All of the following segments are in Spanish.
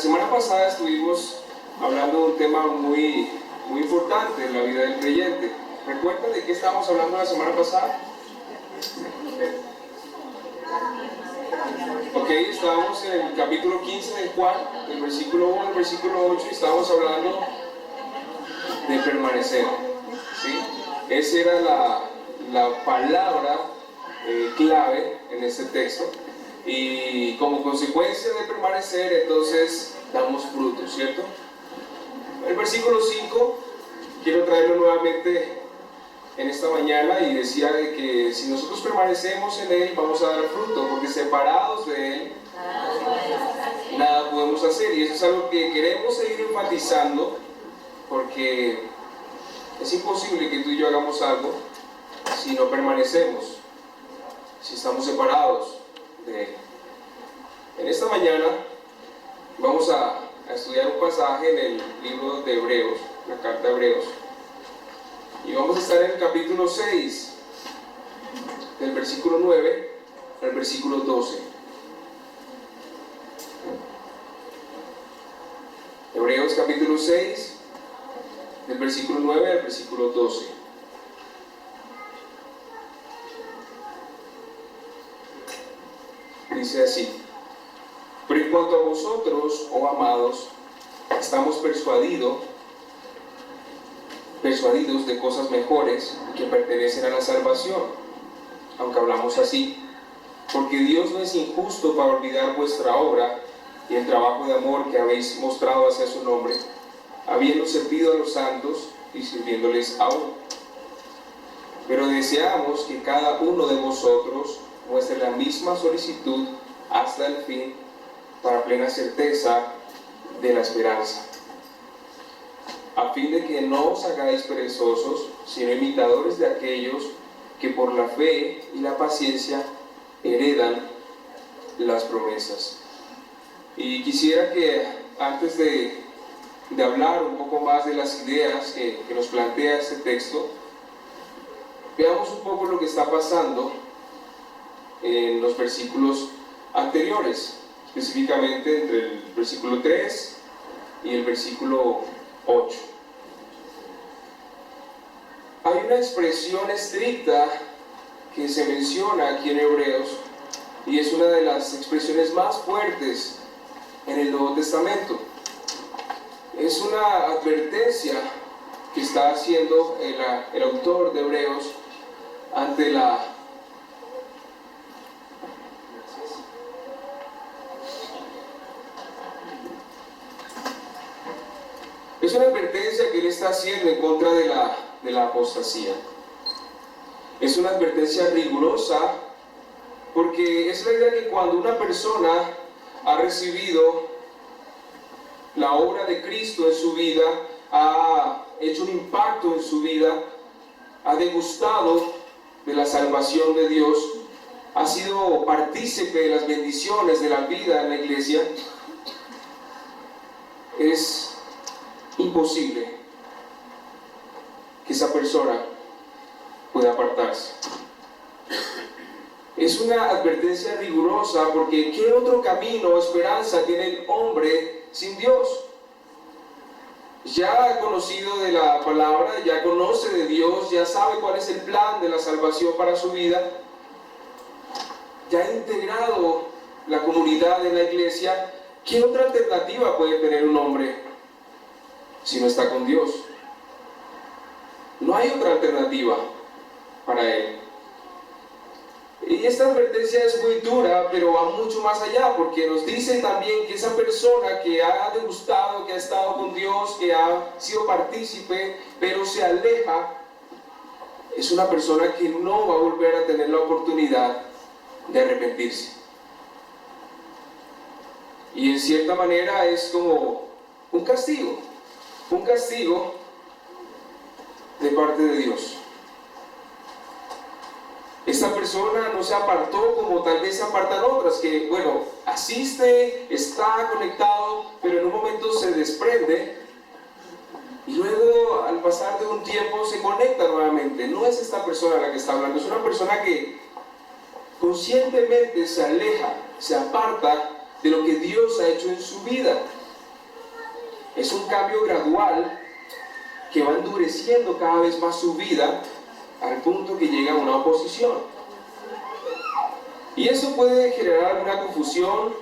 semana pasada estuvimos hablando de un tema muy importante en la vida del creyente. ¿Recuerdan de qué estábamos hablando la semana pasada? Ok, estábamos en el capítulo 15 de Juan, del versículo 1 al versículo 8, y estábamos hablando de permanecer, ¿sí? Esa era la palabra clave en este texto. Y como consecuencia de permanecer, entonces damos frutos, ¿cierto? El versículo 5 quiero traerlo nuevamente en esta mañana, y decía de que si nosotros permanecemos en Él vamos a dar fruto, porque separados de Él nada podemos hacer. Y eso es algo que queremos seguir enfatizando, porque es imposible que tú y yo hagamos algo si no permanecemos, si estamos separados de Él. En esta mañana vamos a estudiar un pasaje en el libro de Hebreos, la carta de Hebreos, y vamos a estar en el capítulo 6, del versículo 9 al versículo 12. Hebreos capítulo 6, del versículo 9 al versículo 12. Dice así: pero en cuanto a vosotros, oh amados, estamos persuadidos de cosas mejores que pertenecen a la salvación, aunque hablamos así, porque Dios no es injusto para olvidar vuestra obra y el trabajo de amor que habéis mostrado hacia su nombre, habiendo servido a los santos y sirviéndoles aún. Pero deseamos que cada uno de vosotros muestre la misma solicitud hasta el fin, para plena certeza de la esperanza, a fin de que no os hagáis perezosos, sino imitadores de aquellos que por la fe y la paciencia heredan las promesas. Y quisiera que antes de hablar un poco más de las ideas que nos plantea este texto, veamos un poco lo que está pasando en los versículos anteriores, específicamente entre el versículo 3 y el versículo 8. Hay una expresión estricta que se menciona aquí en Hebreos, y es una de las expresiones más fuertes en el Nuevo Testamento. Es una advertencia que está haciendo el autor de Hebreos ante es una advertencia que él está haciendo en contra de la apostasía. Es una advertencia rigurosa, porque es la idea que cuando una persona ha recibido la obra de Cristo en su vida, ha hecho un impacto en su vida, ha degustado de la salvación de Dios, ha sido partícipe de las bendiciones de la vida en la iglesia, es imposible que esa persona pueda apartarse. Es una advertencia rigurosa, porque ¿qué otro camino o esperanza tiene el hombre sin Dios? Ya ha conocido de la palabra, ya conoce de Dios, ya sabe cuál es el plan de la salvación para su vida, ya ha integrado la comunidad de la iglesia. ¿Qué otra alternativa puede tener un hombre si no está con Dios? No hay otra alternativa para él. Y esta advertencia es muy dura, pero va mucho más allá, porque nos dice también que esa persona que ha degustado, que ha estado con Dios, que ha sido partícipe, pero se aleja, es una persona que no va a volver a tener la oportunidad de arrepentirse. Y en cierta manera es como un castigo de parte de Dios. Esta persona no se apartó como tal vez se apartan otras, que bueno, asiste, está conectado, pero en un momento se desprende, y luego al pasar de un tiempo se conecta nuevamente. No es esta persona la que está hablando, es una persona que conscientemente se aleja, se aparta de lo que Dios ha hecho en su vida. Es un cambio gradual que va endureciendo cada vez más su vida al punto que llega a una oposición. Y eso puede generar alguna confusión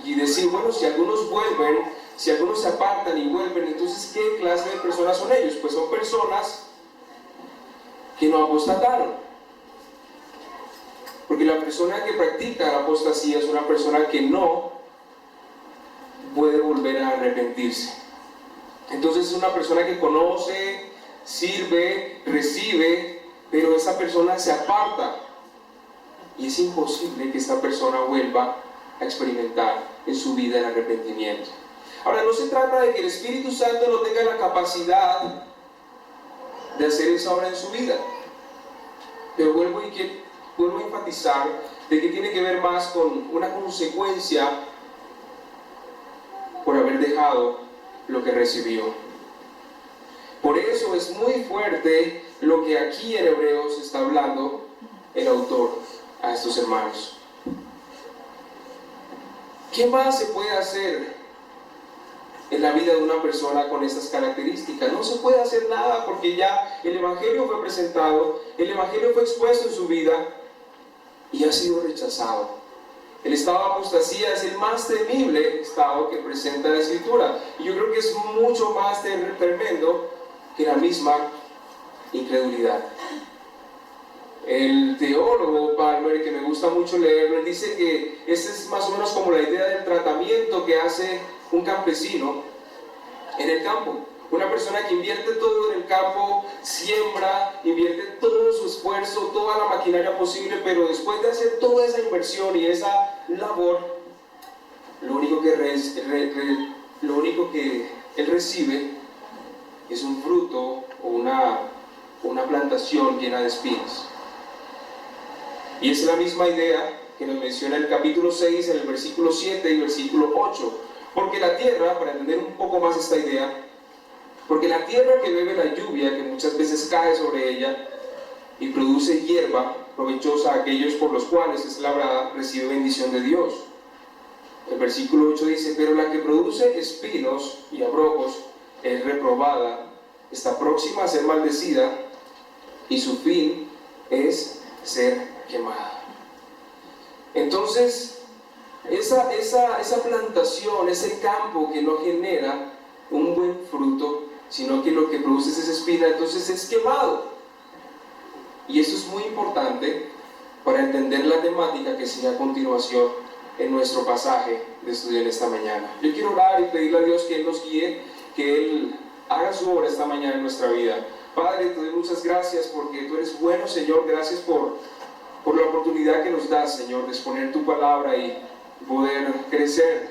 y decir, bueno, si algunos vuelven, si algunos se apartan y vuelven, entonces ¿qué clase de personas son ellos? Pues son personas que no apostataron. Porque la persona que practica la apostasía es una persona que no puede volver a arrepentirse. Entonces es una persona que conoce, sirve, recibe, pero esa persona se aparta. Y es imposible que esta persona vuelva a experimentar en su vida el arrepentimiento. Ahora, no se trata de que el Espíritu Santo no tenga la capacidad de hacer esa obra en su vida. Pero vuelvo a enfatizar de que tiene que ver más con una consecuencia por haber dejado lo que recibió. Por eso es muy fuerte lo que aquí en Hebreos está hablando el autor a estos hermanos. ¿Qué más se puede hacer en la vida de una persona con estas características? No se puede hacer nada porque ya el Evangelio fue presentado, el Evangelio fue expuesto en su vida y ha sido rechazado. El estado de apostasía es el más temible estado que presenta la Escritura. Y yo creo que es mucho más tremendo que la misma incredulidad. El teólogo Palmer, que me gusta mucho leerlo, él dice que esa es más o menos como la idea del tratamiento que hace un campesino en el campo. Una persona que invierte todo en el campo, siembra, invierte todo su esfuerzo, toda la maquinaria posible, pero después de hacer toda esa inversión y esa labor, lo único que él recibe es un fruto o una plantación llena de espinas. Y es la misma idea que nos menciona el capítulo 6, en el versículo 7 y versículo 8. Porque la tierra, para entender un poco más esta idea, porque la tierra que bebe la lluvia, que muchas veces cae sobre ella y produce hierba provechosa a aquellos por los cuales es labrada, recibe bendición de Dios. El versículo 8 dice, pero la que produce espinos y abrojos es reprobada, está próxima a ser maldecida y su fin es ser quemada. Entonces, esa plantación, ese campo que no genera un buen fruto, sino que lo que produce es esa espina, entonces es quemado. Y eso es muy importante para entender la temática que sigue a continuación en nuestro pasaje de estudio en esta mañana. Yo quiero orar y pedirle a Dios que Él nos guíe, que Él haga su obra esta mañana en nuestra vida. Padre, te doy muchas gracias porque tú eres bueno, Señor. Gracias por la oportunidad que nos das, Señor, de exponer tu palabra y poder crecer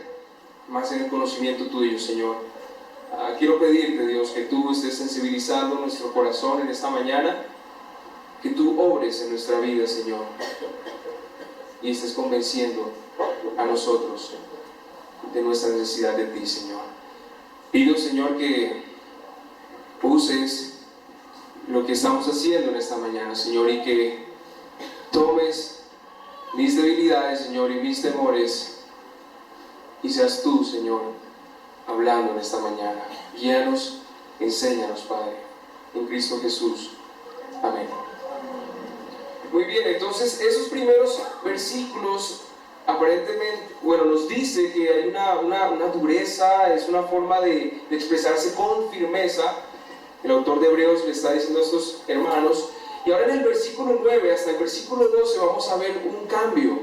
más en el conocimiento tuyo, Señor. Quiero pedirte, Dios, que tú estés sensibilizando nuestro corazón en esta mañana, que tú obres en nuestra vida, Señor, y estés convenciendo a nosotros de nuestra necesidad de ti, Señor. Pido, Señor, que uses lo que estamos haciendo en esta mañana, Señor, y que tomes mis debilidades, Señor, y mis temores, y seas tú, Señor, hablando en esta mañana. Guíanos, enséñanos, Padre, en Cristo Jesús. Amén. Muy bien, entonces esos primeros versículos aparentemente, nos dice que hay una dureza, es una forma de expresarse con firmeza. El autor de Hebreos le está diciendo a estos hermanos. Y ahora en el versículo 9 hasta el versículo 12 vamos a ver un cambio,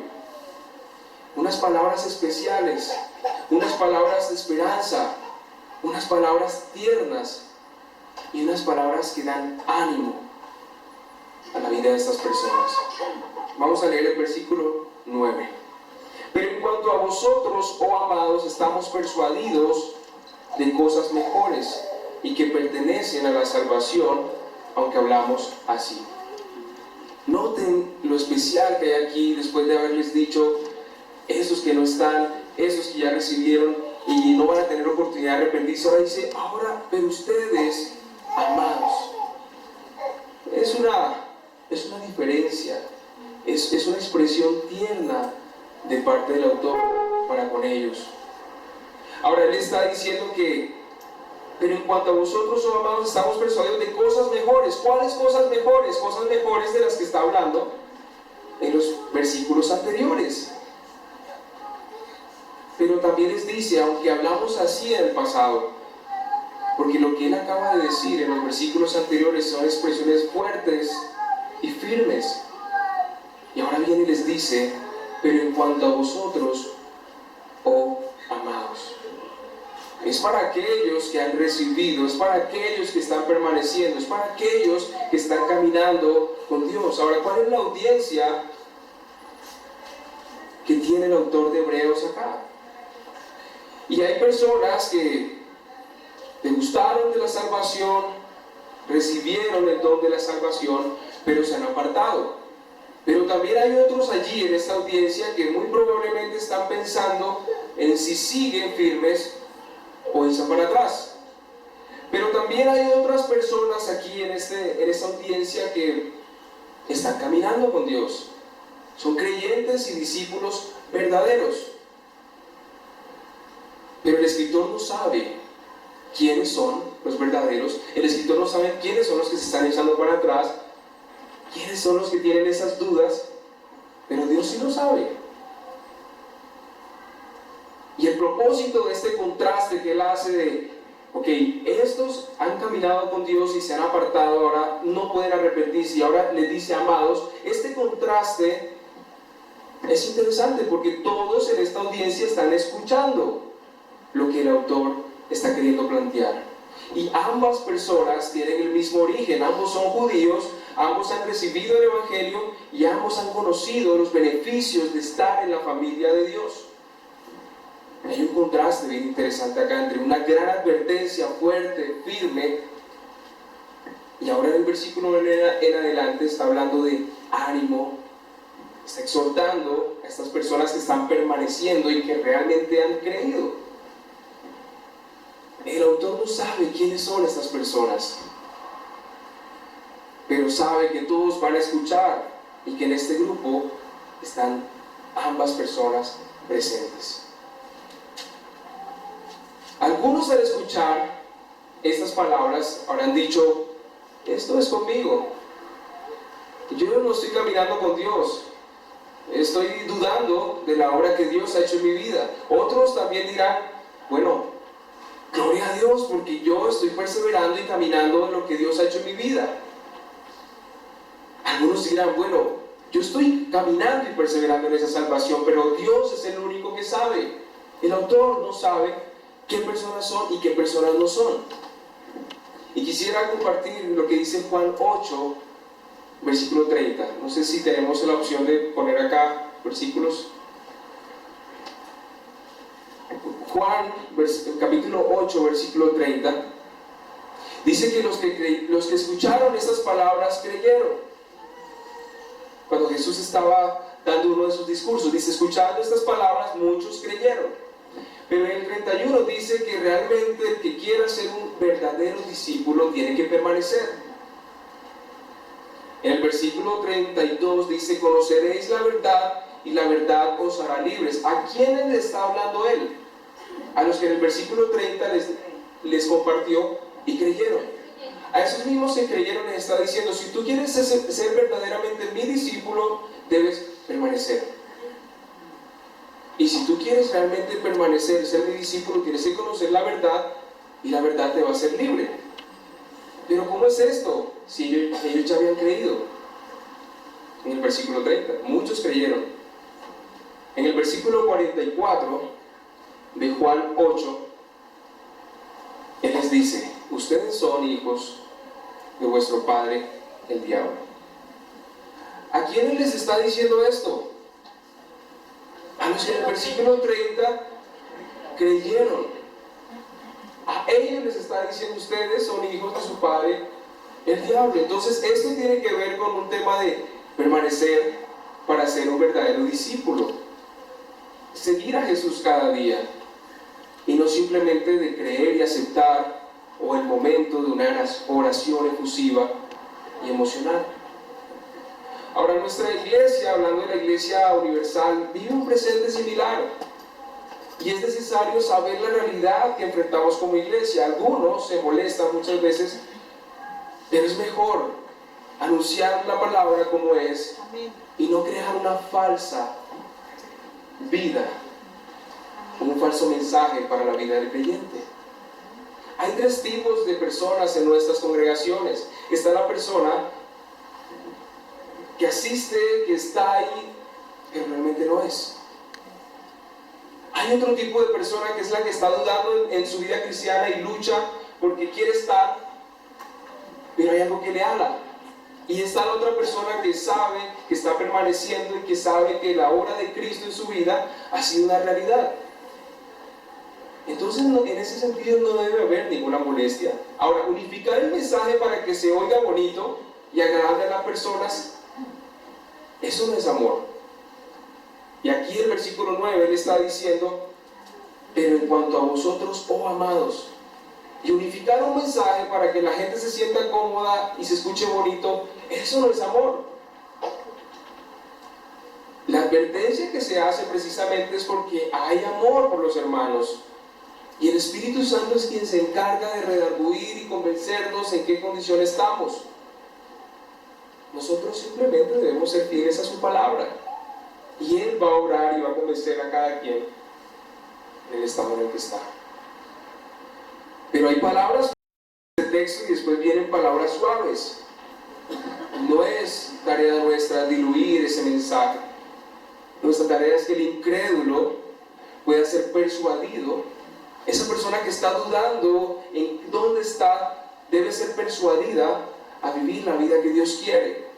unas palabras especiales, unas palabras de esperanza, unas palabras tiernas y unas palabras que dan ánimo a la vida de estas personas. Vamos a leer el versículo 9. Pero en cuanto a vosotros, oh amados, estamos persuadidos de cosas mejores y que pertenecen a la salvación, aunque hablamos así. Noten lo especial que hay aquí después de haberles dicho esos que no están, esos que ya recibieron y no van a tener oportunidad de arrepentirse. Ahora dice, pero ustedes, amados. Es una diferencia, es una expresión tierna de parte del autor para con ellos. Ahora él está diciendo que pero en cuanto a vosotros, oh amados, estamos persuadidos de cosas mejores. ¿Cuáles cosas mejores? Cosas mejores de las que está hablando en los versículos anteriores. Pero también les dice, aunque hablamos así en el pasado, porque lo que él acaba de decir en los versículos anteriores son expresiones fuertes y firmes. Y ahora viene y les dice, pero en cuanto a vosotros, oh amados. Es para aquellos que han recibido, es para aquellos que están permaneciendo, es para aquellos que están caminando con Dios. Ahora, ¿cuál es la audiencia que tiene el autor de Hebreos acá? Y hay personas que gustaron de la salvación, recibieron el don de la salvación, pero se han apartado. Pero también hay otros allí en esta audiencia que muy probablemente están pensando en si siguen firmes o echan para atrás. Pero también hay otras personas aquí en esta audiencia que están caminando con Dios. Son creyentes y discípulos verdaderos. Pero el escritor no sabe quiénes son los verdaderos. El escritor no sabe quiénes son los que se están echando para atrás, quiénes son los que tienen esas dudas, pero Dios sí lo sabe. Y el propósito de este contraste que él hace de, ok, estos han caminado con Dios y se han apartado, ahora no pueden arrepentirse, y ahora les dice, amados, este contraste es interesante porque todos en esta audiencia están escuchando lo que el autor está queriendo plantear. Y ambas personas tienen el mismo origen, ambos son judíos, ambos han recibido el Evangelio y ambos han conocido los beneficios de estar en la familia de Dios. Hay un contraste bien interesante acá entre una gran advertencia fuerte, firme, y ahora en el versículo en adelante está hablando de ánimo, está exhortando a estas personas que están permaneciendo y que realmente han creído. El autor no sabe quiénes son estas personas, pero sabe que todos van a escuchar y que en este grupo están ambas personas presentes. Algunos al escuchar estas palabras habrán dicho, esto es conmigo, yo no estoy caminando con Dios, estoy dudando de la obra que Dios ha hecho en mi vida. Otros también dirán, bueno, gloria a Dios, porque yo estoy perseverando y caminando en lo que Dios ha hecho en mi vida. Algunos dirán, bueno, yo estoy caminando y perseverando en esa salvación, pero Dios es el único que sabe. El autor no sabe qué personas son y qué personas no son. Y quisiera compartir lo que dice Juan 8, versículo 30. No sé si tenemos la opción de poner acá versículos. Juan, capítulo 8, versículo 30, dice que los que escucharon estas palabras creyeron. Cuando Jesús estaba dando uno de sus discursos, dice, escuchando estas palabras, muchos creyeron. Pero en el 31 dice que realmente el que quiera ser un verdadero discípulo tiene que permanecer. En el versículo 32 dice, conoceréis la verdad y la verdad os hará libres. ¿A quiénes le está hablando él? A los que en el versículo 30 les compartió y creyeron. A esos mismos que creyeron les está diciendo, si tú quieres ser verdaderamente mi discípulo, debes permanecer. Y si tú quieres realmente permanecer, ser mi discípulo, tienes que conocer la verdad y la verdad te va a hacer libre. Pero ¿cómo es esto? Si ellos ya habían creído. En el versículo 30, muchos creyeron. En el versículo 44 de Juan 8, él les dice, ustedes son hijos de vuestro padre el diablo. ¿A quiénes les está diciendo esto? A los que en el versículo 30 creyeron. A ellos les está diciendo, ustedes son hijos de su padre el diablo. Entonces esto tiene que ver con un tema de permanecer para ser un verdadero discípulo, seguir a Jesús cada día, y no simplemente de creer y aceptar o el momento de una oración efusiva y emocional. Ahora nuestra iglesia, hablando de la iglesia universal, vive un presente similar. Y es necesario saber la realidad que enfrentamos como iglesia. Algunos se molestan muchas veces, pero es mejor anunciar la palabra como es y no crear una falsa vida, un falso mensaje para la vida del creyente. Hay tres tipos de personas en nuestras congregaciones. Está la persona que asiste, que está ahí, pero realmente no es. Hay otro tipo de persona que es la que está dudando en su vida cristiana y lucha porque quiere estar, pero hay algo que le habla. Y está la otra persona que sabe que está permaneciendo y que sabe que la obra de Cristo en su vida ha sido una realidad. Entonces, en ese sentido no debe haber ninguna molestia. Ahora, unificar el mensaje para que se oiga bonito y agradable a las personas, eso no es amor. Y aquí el versículo 9 él está diciendo: pero en cuanto a vosotros, oh amados, y unificar un mensaje para que la gente se sienta cómoda y se escuche bonito, eso no es amor. La advertencia que se hace precisamente es porque hay amor por los hermanos. Y el Espíritu Santo es quien se encarga de redarguir y convencernos en qué condición estamos. Nosotros simplemente debemos ser fieles a su palabra. Y Él va a obrar y va a convencer a cada quien en el estado en el que está. Pero hay palabras de texto y después vienen palabras suaves. No es tarea nuestra diluir ese mensaje. Nuestra tarea es que el incrédulo pueda ser persuadido. Esa persona que está dudando en dónde está, debe ser persuadida a vivir la vida que Dios quiere.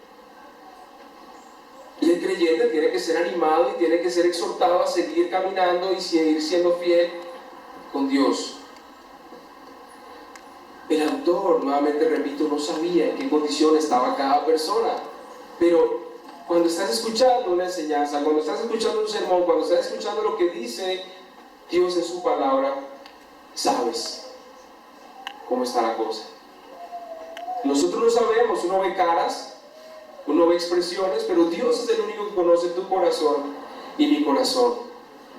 Y el creyente tiene que ser animado y tiene que ser exhortado a seguir caminando y seguir siendo fiel con Dios. El autor, nuevamente repito, no sabía en qué condición estaba cada persona. Pero cuando estás escuchando una enseñanza, cuando estás escuchando un sermón, cuando estás escuchando lo que dice Dios en su palabra, sabes cómo está la cosa. Nosotros no sabemos, uno ve caras, uno ve expresiones, pero Dios es el único que conoce tu corazón y mi corazón.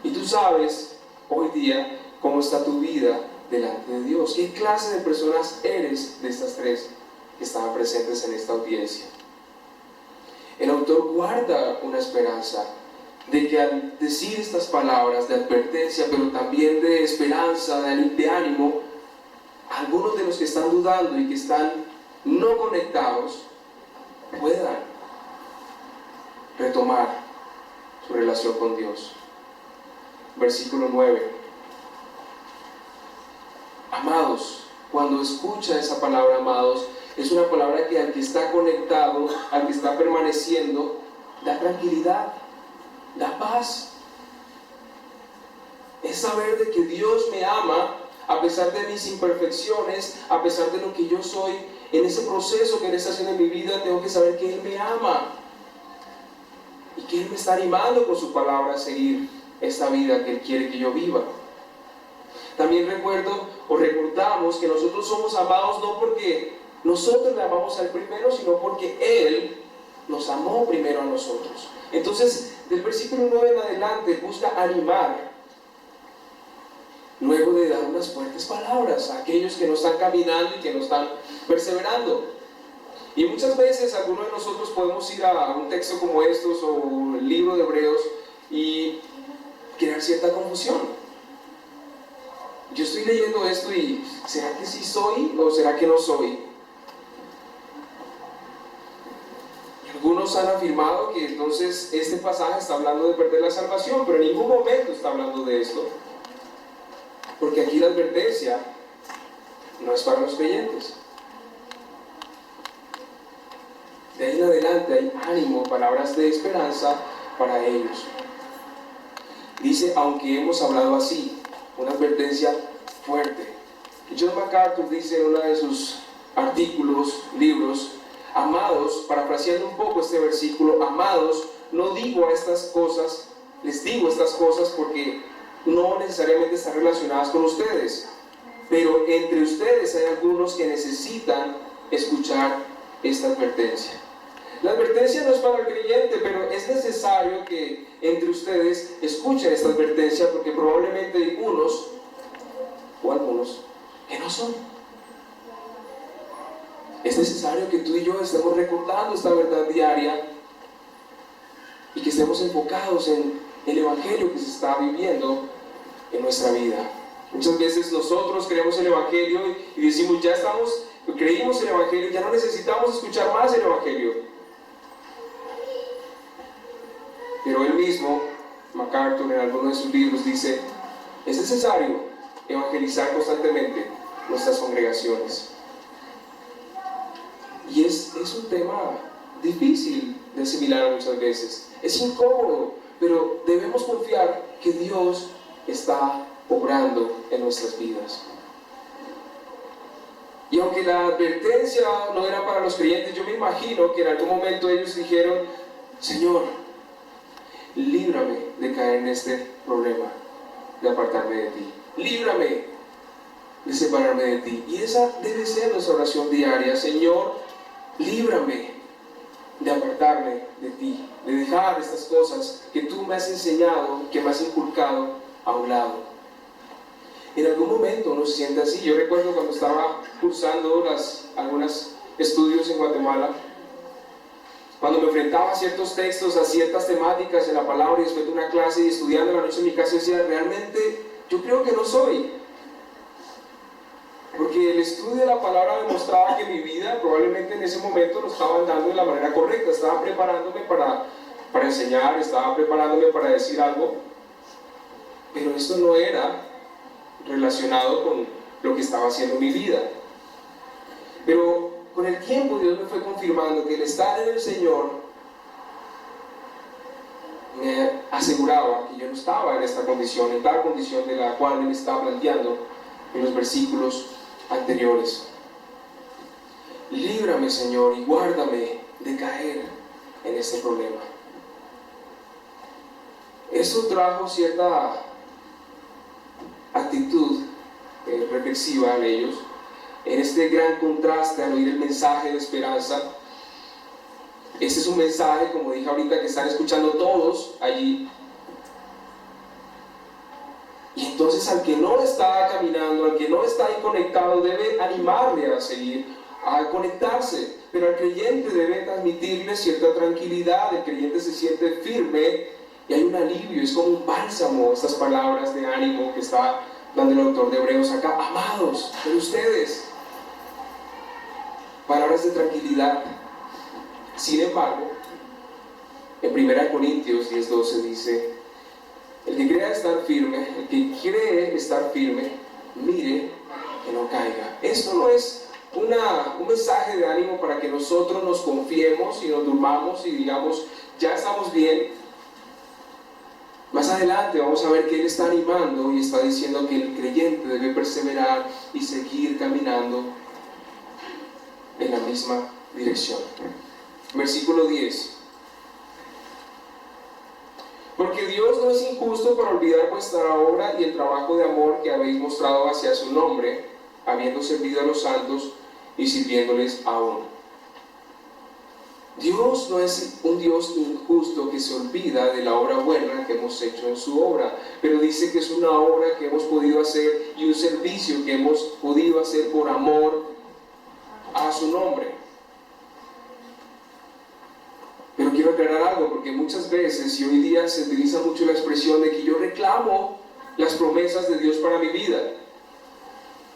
Y tú sabes hoy día cómo está tu vida delante de Dios. ¿Qué clase de personas eres de estas tres que estaban presentes en esta audiencia? El autor guarda una esperanza de que al decir estas palabras de advertencia, pero también de esperanza, de ánimo, algunos de los que están dudando y que están no conectados puedan retomar su relación con Dios. Versículo 9. Amados, cuando escucha esa palabra amados, es una palabra que al que está conectado, al que está permaneciendo, da tranquilidad, da paz. Es saber de que Dios me ama a pesar de mis imperfecciones, a pesar de lo que yo soy. En ese proceso que Él está haciendo en mi vida, tengo que saber que Él me ama y que Él me está animando con su palabra a seguir esta vida que Él quiere que yo viva. También recordamos que nosotros somos amados no porque nosotros le amamos a Él primero, sino porque Él nos amó primero a nosotros. Entonces, del versículo 9 en adelante, busca animar, luego de dar unas fuertes palabras a aquellos que no están caminando y que no están perseverando. Y muchas veces algunos de nosotros podemos ir a un texto como estos o el libro de Hebreos y crear cierta confusión. Yo estoy leyendo esto y ¿será que sí soy o será que no soy? Algunos han afirmado que entonces este pasaje está hablando de perder la salvación, pero en ningún momento está hablando de esto, porque aquí la advertencia no es para los creyentes. De ahí en adelante hay ánimo, palabras de esperanza para ellos. Dice, aunque hemos hablado así, una advertencia fuerte. John MacArthur dice en uno de sus artículos, libros, amados, parafraseando un poco este versículo, amados, no digo estas cosas, les digo estas cosas porque no necesariamente están relacionadas con ustedes, pero entre ustedes hay algunos que necesitan escuchar esta advertencia. La advertencia no es para el creyente, pero es necesario necesario que entre ustedes escuchen esta advertencia, porque probablemente hay unos o algunos que no son. Es necesario que tú y yo estemos recordando esta verdad diaria y que estemos enfocados en el Evangelio que se está viviendo en nuestra vida. Muchas veces nosotros creemos el Evangelio y decimos, creímos el Evangelio, ya no necesitamos escuchar más el Evangelio. Pero él mismo, MacArthur, en alguno de sus libros dice, es necesario evangelizar constantemente nuestras congregaciones. Y es un tema difícil de asimilar muchas veces. Es incómodo, pero debemos confiar que Dios está obrando en nuestras vidas. Y aunque la advertencia no era para los creyentes, yo me imagino que en algún momento ellos dijeron, Señor, líbrame de caer en este problema, de apartarme de ti. Líbrame de separarme de ti. Y esa debe ser nuestra oración diaria. Señor, líbrame de apartarme de ti, de dejar estas cosas que tú me has enseñado, que me has inculcado a un lado. En algún momento uno se siente así. Yo recuerdo cuando estaba cursando algunos estudios en Guatemala, cuando me enfrentaba a ciertos textos, a ciertas temáticas en la palabra, y después de una clase y estudiando en la noche en mi casa, decía, realmente yo creo que no soy. Porque el estudio de la palabra demostraba que mi vida probablemente en ese momento lo estaba andando de la manera correcta. Estaba preparándome para enseñar, estaba preparándome para decir algo, pero esto no era relacionado con lo que estaba haciendo en mi vida. Pero con el tiempo Dios me fue confirmando que el estar en el Señor me aseguraba que yo no estaba en esta condición, en tal condición de la cual Él estaba planteando en los versículos anteriores. Líbrame, Señor, y guárdame de caer en este problema. Eso trajo cierta actitud reflexiva en ellos, en este gran contraste al oír el mensaje de esperanza. Este es un mensaje, como dije ahorita, que están escuchando todos allí. Y entonces al que no está caminando, al que no está ahí conectado, debe animarle a seguir, a conectarse. Pero al creyente debe transmitirle cierta tranquilidad. El creyente se siente firme y hay un alivio, es como un bálsamo estas palabras de ánimo que está dando el autor de Hebreos acá. Amados de ustedes, palabras de tranquilidad. Sin embargo, en 1 Corintios 10:12 dice, el que crea estar firme, el que cree estar firme, mire que no caiga. Esto no es un mensaje de ánimo para que nosotros nos confiemos y nos durmamos y digamos, ya estamos bien. Más adelante vamos a ver que Él está animando y está diciendo que el creyente debe perseverar y seguir caminando en la misma dirección. Versículo 10. Porque Dios no es injusto para olvidar vuestra obra y el trabajo de amor que habéis mostrado hacia su nombre, habiendo servido a los santos y sirviéndoles aún. Dios no es un Dios injusto que se olvida de la obra buena que hemos hecho en su obra, pero dice que es una obra que hemos podido hacer y un servicio que hemos podido hacer por amor a su nombre. Pero quiero aclarar algo, porque muchas veces y hoy día se utiliza mucho la expresión de que yo reclamo las promesas de Dios para mi vida.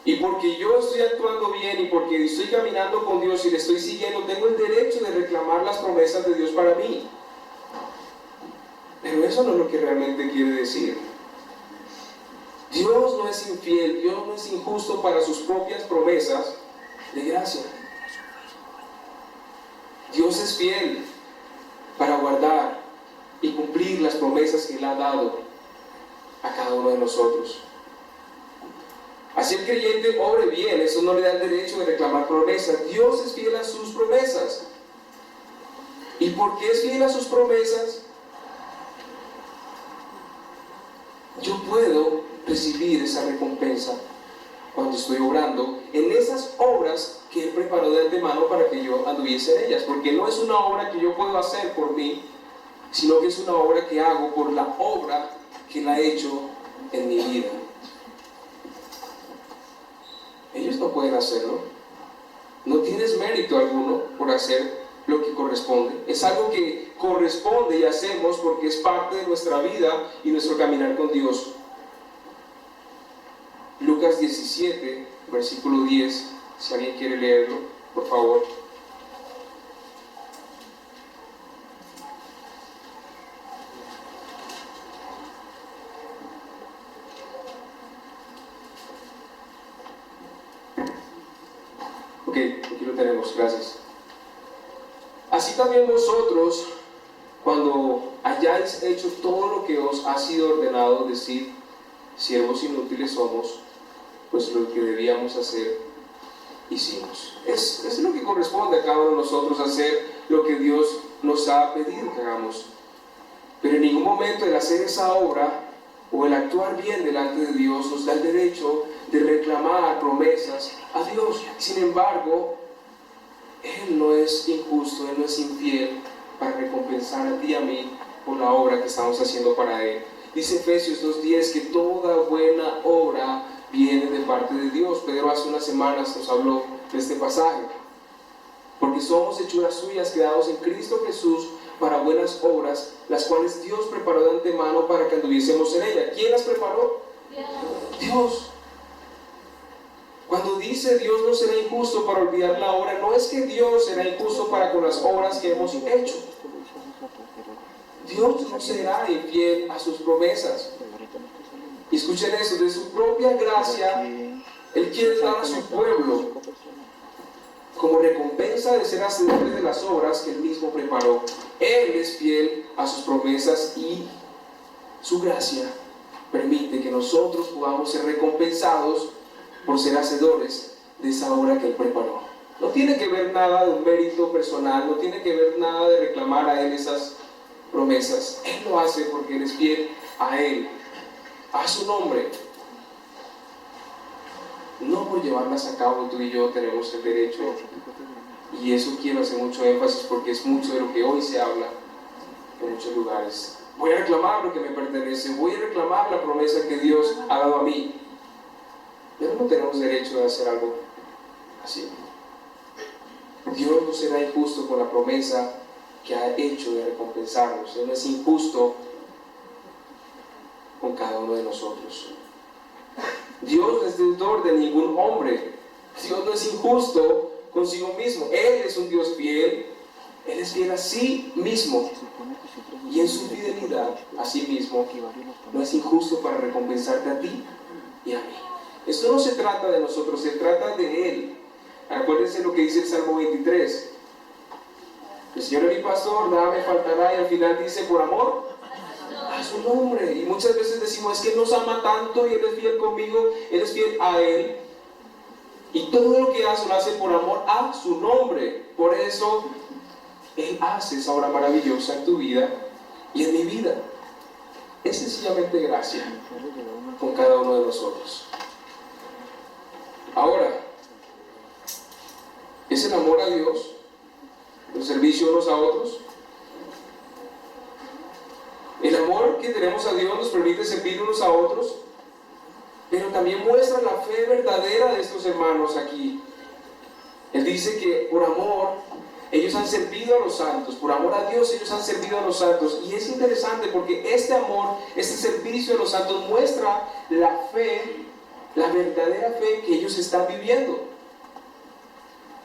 Y porque yo estoy actuando bien y porque estoy caminando con Dios y le estoy siguiendo, tengo el derecho de reclamar las promesas de Dios para mí. Pero eso no es lo que realmente quiere decir. Dios no es infiel, Dios no es injusto para sus propias promesas de gracia. Dios es fiel para guardar y cumplir las promesas que Él ha dado a cada uno de nosotros. Así el creyente obre bien, eso no le da el derecho de reclamar promesas. Dios es fiel a sus promesas. ¿Y por qué es fiel a sus promesas? Yo puedo recibir esa recompensa cuando estoy obrando en esas obras que Él preparó de antemano para que yo anduviese en ellas. Porque no es una obra que yo puedo hacer por mí, sino que es una obra que hago por la obra que Él ha hecho en mi vida. Ellos no pueden hacerlo. No tienes mérito alguno por hacer lo que corresponde. Es algo que corresponde y hacemos porque es parte de nuestra vida y nuestro caminar con Dios. Lucas 17, versículo 10, si alguien quiere leerlo, por favor. Ok, aquí lo tenemos, gracias. Así también vosotros, cuando hayáis hecho todo lo que os ha sido ordenado, decid: siervos inútiles somos, pues lo que debíamos hacer, hicimos. Es lo que corresponde a cada uno de nosotros, hacer lo que Dios nos ha pedido que hagamos. Pero en ningún momento el hacer esa obra o el actuar bien delante de Dios nos da el derecho de reclamar promesas a Dios. Sin embargo, Él no es injusto, Él no es infiel para recompensar a ti y a mí por la obra que estamos haciendo para Él. Dice Efesios 2:10 que toda buena obra viene de parte de Dios. Pedro hace unas semanas nos habló de este pasaje. Porque somos hechuras suyas, creados en Cristo Jesús para buenas obras, las cuales Dios preparó de antemano para que anduviésemos en ella. ¿Quién las preparó? Dios. Cuando dice Dios no será injusto para olvidar la obra, no es que Dios será injusto para con las obras que hemos hecho. Dios no será infiel a sus promesas. Y escuchen eso, de su propia gracia, Él quiere dar a su pueblo como recompensa de ser hacedores de las obras que Él mismo preparó. Él es fiel a sus promesas y su gracia permite que nosotros podamos ser recompensados por ser hacedores de esa obra que Él preparó. No tiene que ver nada de un mérito personal, no tiene que ver nada de reclamar a Él esas promesas. Él lo hace porque Él es fiel a Él, a su nombre. No por llevarlas a cabo tú y yo tenemos el derecho, y eso quiero hacer mucho énfasis porque es mucho de lo que hoy se habla en muchos lugares. Voy a reclamar lo que me pertenece, voy a reclamar la promesa que Dios ha dado a mí. Pero no tenemos derecho de hacer algo así. Dios no será injusto con la promesa que ha hecho de recompensarnos. Él no es injusto con cada uno de nosotros. Dios no es deudor de ningún hombre. Dios no es injusto consigo mismo. Él es un Dios fiel. Él es fiel a sí mismo. Y en su fidelidad a sí mismo no es injusto para recompensarte a ti y a mí. Esto no se trata de nosotros, se trata de Él. Acuérdense lo que dice el Salmo 23. El Señor es mi pastor, nada me faltará, y al final dice: por amor a su nombre. Y muchas veces decimos: es que Él nos ama tanto y Él es fiel conmigo, Él es fiel a Él. Y todo lo que hace lo hace por amor a su nombre. Por eso Él hace esa obra maravillosa en tu vida y en mi vida. Es sencillamente gracia con cada uno de nosotros. Ahora, ¿es el amor a Dios el servicio unos a otros? El amor que tenemos a Dios nos permite servir unos a otros, pero también muestra la fe verdadera de estos hermanos aquí. Él dice que por amor ellos han servido a los santos, por amor a Dios ellos han servido a los santos. Y es interesante porque este amor, este servicio a los santos muestra la fe, la verdadera fe que ellos están viviendo.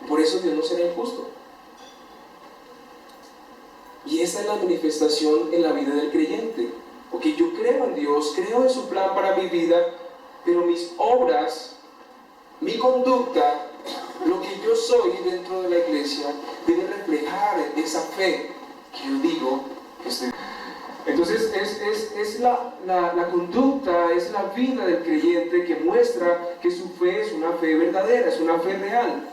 Por eso Dios no será injusto. Y esa es la manifestación en la vida del creyente. Porque yo creo en Dios, creo en su plan para mi vida, pero mis obras, mi conducta, lo que yo soy dentro de la iglesia, debe reflejar esa fe que yo digo que estoy. Entonces es la conducta, es la vida del creyente que muestra que su fe es una fe verdadera, es una fe real.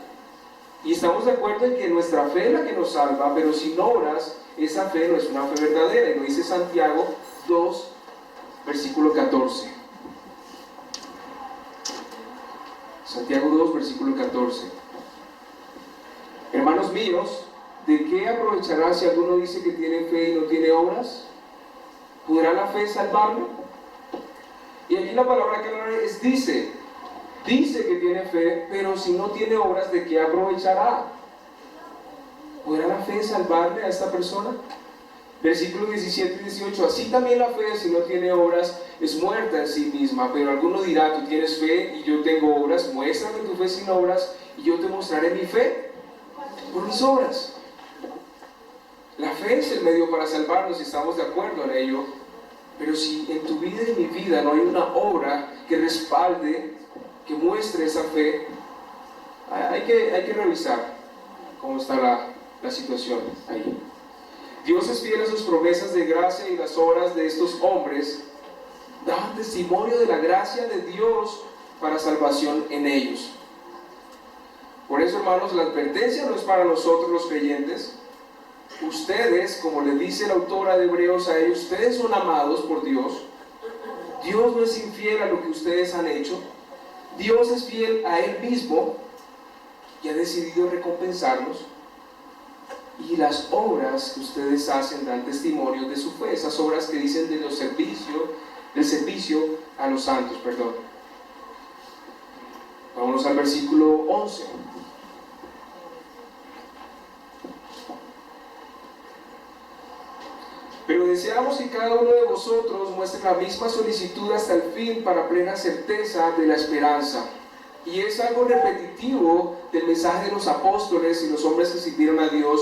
Y estamos de acuerdo en que nuestra fe es la que nos salva, pero sin obras, esa fe no es una fe verdadera. Y lo dice Santiago 2, versículo 14. Santiago 2, versículo 14. Hermanos míos, ¿de qué aprovechará si alguno dice que tiene fe y no tiene obras? ¿Podrá la fe salvarlo? Y aquí la palabra que es dice que tiene fe, pero si no tiene obras, ¿de qué aprovechará? ¿Podrá la fe salvarle a esta persona? Versículos 17 y 18, así también la fe, si no tiene obras, es muerta en sí misma. Pero alguno dirá, tú tienes fe y yo tengo obras, muéstrame tu fe sin obras y yo te mostraré mi fe por mis obras. La fe es el medio para salvarnos y estamos de acuerdo en ello. Pero si en tu vida y en mi vida no hay una obra que respalde, que muestre esa fe, hay que revisar cómo está la situación ahí. Dios es fiel a sus promesas de gracia y las obras de estos hombres daban testimonio de la gracia de Dios para salvación en ellos. Por eso, hermanos, la advertencia no es para nosotros los creyentes. Ustedes, como le dice la autora de Hebreos a ellos, ustedes son amados por Dios. Dios no es infiel a lo que ustedes han hecho. Dios es fiel a Él mismo y ha decidido recompensarlos. Y las obras que ustedes hacen dan testimonio de su fe. Esas obras que dicen del servicio a los santos, perdón. Vámonos al versículo 11. Pero deseamos que cada uno de vosotros muestre la misma solicitud hasta el fin para plena certeza de la esperanza. Y es algo repetitivo del mensaje de los apóstoles y los hombres que sirvieron a Dios,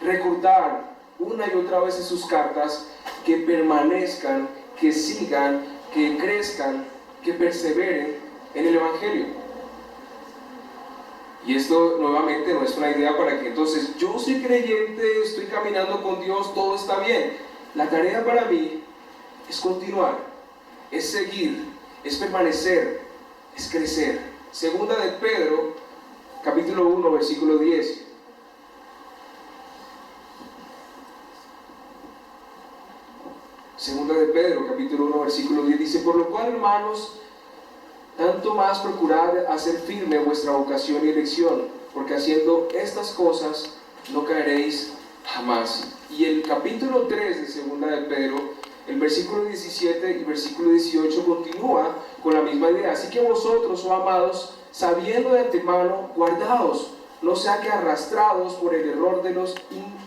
recordar una y otra vez en sus cartas que permanezcan, que sigan, que crezcan, que perseveren en el Evangelio. Y esto nuevamente no es una idea para que entonces yo soy creyente, estoy caminando con Dios, todo está bien. La tarea para mí es continuar, es seguir, es permanecer, es crecer. Segunda de Pedro, capítulo 1, versículo 10. Segunda de Pedro, capítulo 1, versículo 10 dice: por lo cual, hermanos, tanto más procurad hacer firme vuestra vocación y elección, porque haciendo estas cosas no caeréis jamás. Y el capítulo 3 de Segunda de Pedro, el versículo 17 y versículo 18 continúa con la misma idea. Así que vosotros, oh amados, sabiendo de antemano, guardaos, no sea que arrastrados por el error de los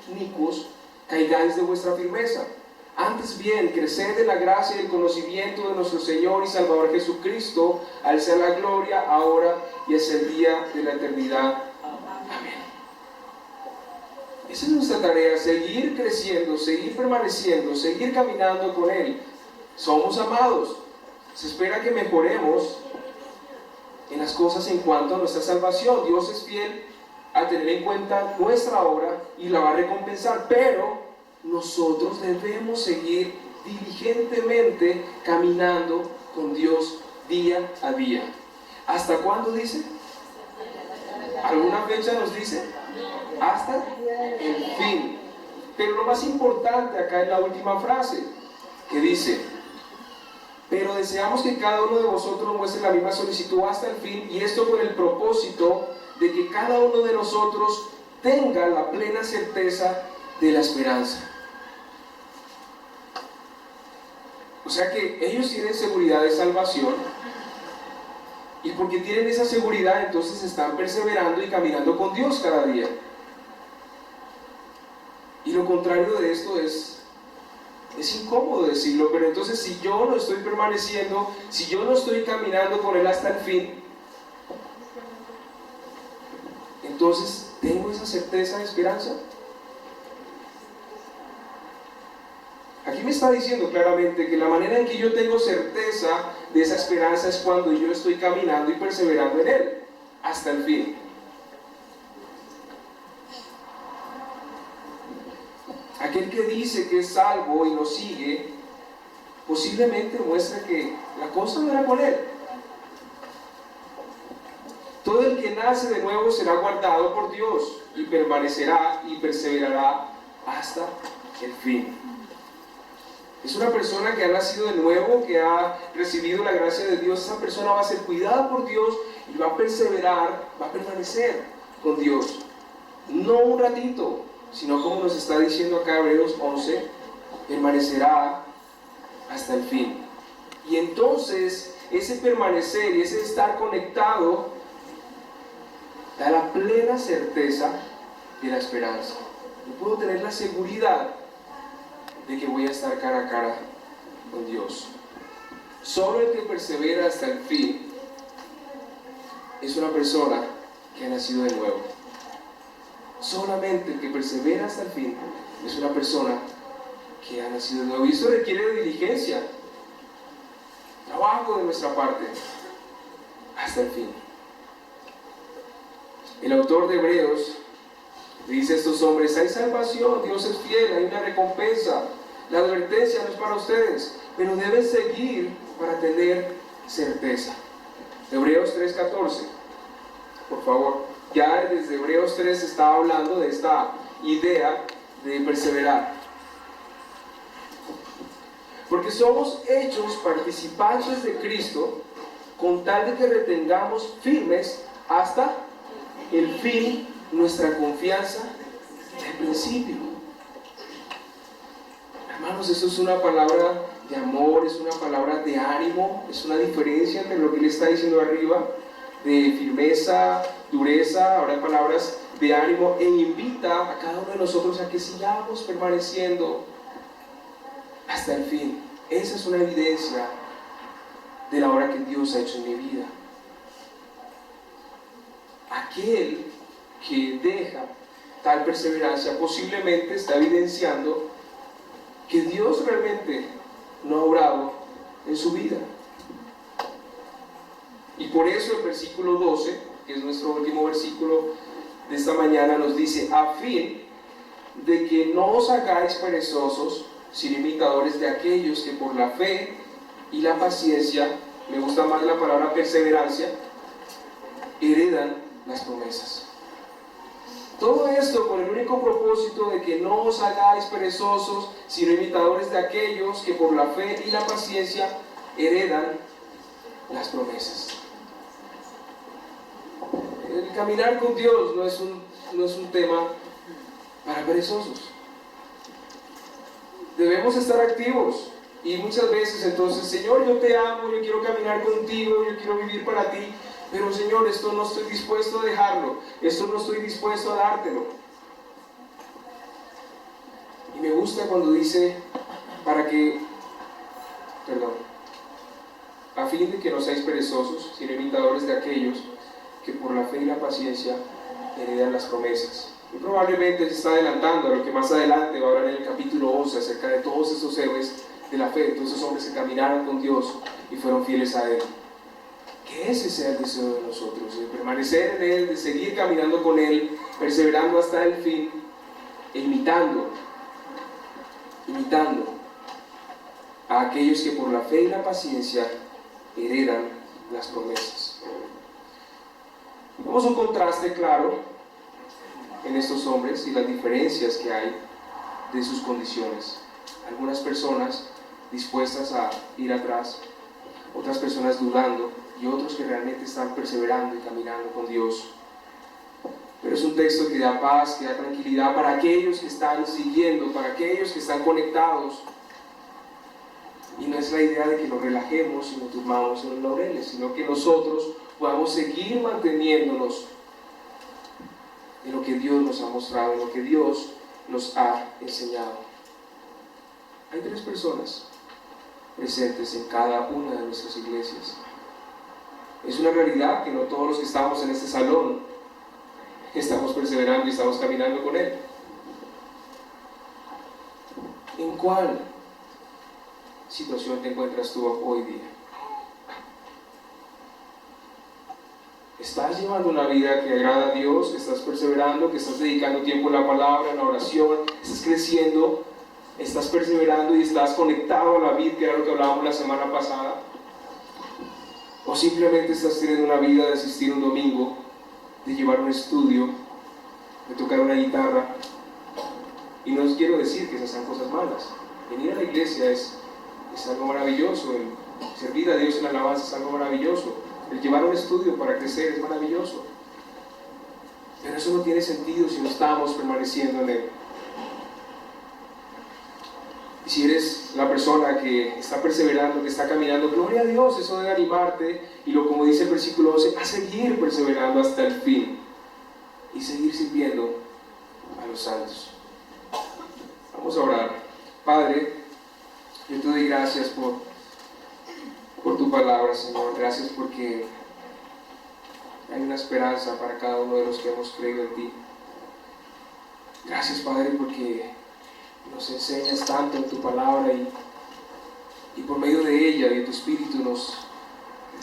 inicuos, caigáis de vuestra firmeza. Antes bien, creced en la gracia y el conocimiento de nuestro Señor y Salvador Jesucristo, al sea la gloria, ahora y hasta el día de la eternidad. Amén. Esa es nuestra tarea, seguir creciendo, seguir permaneciendo, seguir caminando con Él. Somos amados. Se espera que mejoremos en las cosas en cuanto a nuestra salvación. Dios es fiel a tener en cuenta nuestra obra y la va a recompensar, pero nosotros debemos seguir diligentemente caminando con Dios día a día. ¿Hasta cuándo dice? ¿Alguna fecha nos dice? Hasta el fin. Pero lo más importante acá es la última frase, que dice: pero deseamos que cada uno de vosotros muestre la misma solicitud hasta el fin, y esto con el propósito de que cada uno de nosotros tenga la plena certeza de la esperanza. O sea que ellos tienen seguridad de salvación, y porque tienen esa seguridad, entonces están perseverando y caminando con Dios cada día. Y lo contrario de esto es incómodo decirlo, pero entonces si yo no estoy permaneciendo, si yo no estoy caminando con Él hasta el fin, entonces ¿tengo esa certeza de esperanza? Aquí me está diciendo claramente que la manera en que yo tengo certeza de esa esperanza es cuando yo estoy caminando y perseverando en Él hasta el fin. Aquel que dice que es salvo y lo sigue, posiblemente muestra que la cosa no era con Él. Todo el que nace de nuevo será guardado por Dios y permanecerá y perseverará hasta el fin. Es una persona que ha nacido de nuevo, que ha recibido la gracia de Dios. Esa persona va a ser cuidada por Dios y va a perseverar, va a permanecer con Dios. No un ratito, sino como nos está diciendo acá Hebreos 11, permanecerá hasta el fin. Y entonces ese permanecer y ese estar conectado da la plena certeza de la esperanza. Yo puedo tener la seguridad de que voy a estar cara a cara con Dios. Solo el que persevera hasta el fin es una persona que ha nacido de nuevo. Solamente el que persevera hasta el fin es una persona que ha nacido de nuevo. Y eso requiere de diligencia, trabajo de nuestra parte, hasta el fin. El autor de Hebreos dice a estos hombres: hay salvación, Dios es fiel, hay una recompensa. La advertencia no es para ustedes, pero deben seguir para tener certeza. Hebreos 3:14, por favor. Ya desde Hebreos 3 se está hablando de esta idea de perseverar. Porque somos hechos participantes de Cristo con tal de que retengamos firmes hasta el fin nuestra confianza del principio. Hermanos, eso es una palabra de amor, es una palabra de ánimo, es una diferencia entre lo que él está diciendo arriba, de firmeza, dureza. Ahora palabras de ánimo, e invita a cada uno de nosotros a que sigamos permaneciendo hasta el fin. Esa es una evidencia de la obra que Dios ha hecho en mi vida. Aquel que deja tal perseverancia posiblemente está evidenciando que Dios realmente no ha obrado en su vida. Y por eso el versículo 12, que es nuestro último versículo de esta mañana, nos dice: a fin de que no os hagáis perezosos, sino imitadores de aquellos que por la fe y la paciencia, me gusta más la palabra perseverancia, heredan las promesas. Todo esto con el único propósito de que no os hagáis perezosos, sino imitadores de aquellos que por la fe y la paciencia heredan las promesas. El caminar con Dios no es un tema para perezosos. Debemos estar activos. Y muchas veces entonces: Señor, yo te amo, yo quiero caminar contigo, yo quiero vivir para ti, pero Señor, esto no estoy dispuesto a dejarlo, esto no estoy dispuesto a dártelo. Y me gusta cuando dice: a fin de que no seáis perezosos, sino imitadores de aquellos que por la fe y la paciencia heredan las promesas. Y probablemente se está adelantando a lo que más adelante va a hablar en el capítulo 11 acerca de todos esos héroes de la fe, todos esos hombres que caminaron con Dios y fueron fieles a Él. Que ese sea el deseo de nosotros, de permanecer en Él, de seguir caminando con Él, perseverando hasta el fin, e imitando a aquellos que por la fe y la paciencia heredan las promesas. Vemos un contraste claro en estos hombres y las diferencias que hay de sus condiciones. Algunas personas dispuestas a ir atrás, otras personas dudando, y otros que realmente están perseverando y caminando con Dios. Pero es un texto que da paz, que da tranquilidad para aquellos que están siguiendo, para aquellos que están conectados. Y no es la idea de que nos relajemos y nos durmamos en los laureles, sino que nosotros podamos seguir manteniéndonos en lo que Dios nos ha mostrado, en lo que Dios nos ha enseñado. Hay 3 personas presentes en cada una de nuestras iglesias. Es una realidad que no todos los que estamos en este salón estamos perseverando y estamos caminando con Él. ¿En cuál situación te encuentras tú hoy día? ¿Estás llevando una vida que agrada a Dios? ¿Que estás perseverando? ¿Que estás dedicando tiempo en la palabra, en la oración? ¿Estás creciendo? ¿Estás perseverando y estás conectado a la vid, que era lo que hablábamos la semana pasada? ¿O simplemente estás teniendo una vida de asistir un domingo, de llevar un estudio, de tocar una guitarra? Y no os quiero decir que esas sean cosas malas. Venir a la iglesia es algo maravilloso. El servir a Dios en la alabanza es algo maravilloso. El llevar un estudio para crecer es maravilloso. Pero eso no tiene sentido si no estamos permaneciendo en Él. Si eres la persona que está perseverando, que está caminando, gloria a Dios, eso debe animarte, y como dice el versículo 12, a seguir perseverando hasta el fin y seguir sirviendo a los santos. Vamos a orar. Padre, yo te doy gracias por tu palabra, Señor. Gracias porque hay una esperanza para cada uno de los que hemos creído en ti. Gracias, Padre, porque nos enseñas tanto en tu palabra y por medio de ella y de tu Espíritu nos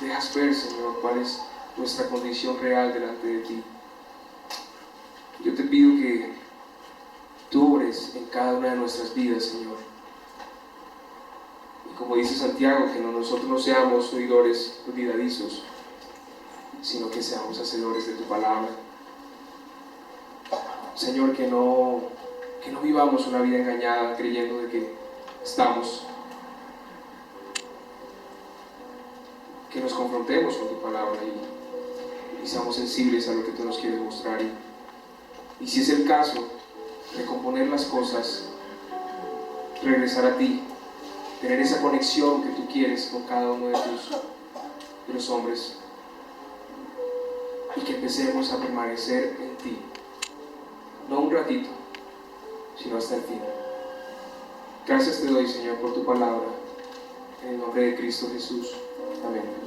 dejas ver, Señor, cuál es nuestra condición real delante de ti. Yo te pido que tú obres en cada una de nuestras vidas, Señor. Y como dice Santiago, que nosotros no seamos oidores olvidadizos, sino que seamos hacedores de tu palabra. Señor, que no vivamos una vida engañada creyendo de que estamos, que nos confrontemos con tu palabra y seamos sensibles a lo que tú nos quieres mostrar. Y si es el caso, recomponer las cosas, regresar a ti, tener esa conexión que tú quieres con cada uno de los hombres, y que empecemos a permanecer en ti, no un ratito, sino hasta el fin. Gracias te doy, Señor, por tu palabra, en el nombre de Cristo Jesús. Amén.